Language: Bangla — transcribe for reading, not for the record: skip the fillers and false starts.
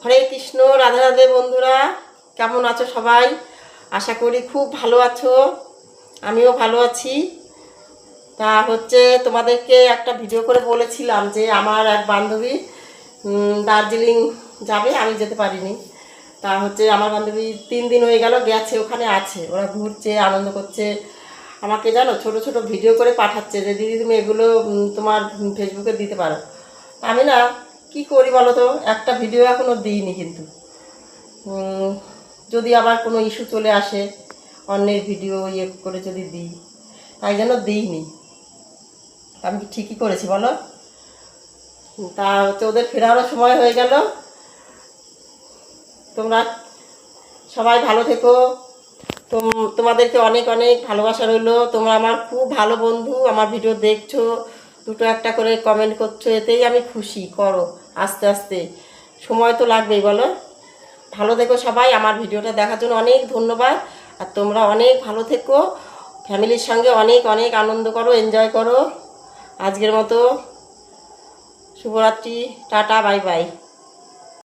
হরে কৃষ্ণ, রাধে রাধে। বন্ধুরা কেমন আছো সবাই? আশা করি খুব ভালো আছো, আমিও ভালো আছি। তা তোমাদেরকে একটা ভিডিও করে বলেছিলাম যে আমার এক বান্ধবী দার্জিলিং যাবে, আমি যেতে পারিনি। তা আমার বান্ধবী 3 দিন হয়ে গেল গেছে, ওখানে আছে, ওরা ঘুরছে, আনন্দ করছে। আমাকে জানো ছোট ছোট ভিডিও করে পাঠাচ্ছে যে দিদি তুমি এগুলো তোমার ফেসবুকে দিতে পারো। আমি না কি করি বলো তো, একটা ভিডিও এখনও দিইনি। কিন্তু যদি আবার কোনো ইস্যু চলে আসে, অন্যের ভিডিও করে যদি দিই, তাই জন্য দিইনি। আমি কি ঠিকই করেছি বলো? তা ওদের ফেরারও সময় হয়ে গেল। তোমরা সবাই ভালো থেকো। তোমাদেরকে অনেক অনেক ভালোবাসা রইলো। তোমরা আমার খুব ভালো বন্ধু, আমার ভিডিও দেখছো, দুটো একটা করে কমেন্ট করছো, এতেই আমি খুশি। করো আস্তে আস্তে, সময় তো লাগবেই বলো। ভালো থেকো সবাই, আমার ভিডিওটা দেখার জন্য অনেক ধন্যবাদ। আর তোমরা অনেক ভালো থেকো, ফ্যামিলির সঙ্গে অনেক অনেক আনন্দ করো, এনজয় করো। আজকের মতো শুভরাত্রি, টাটা, বাই বাই।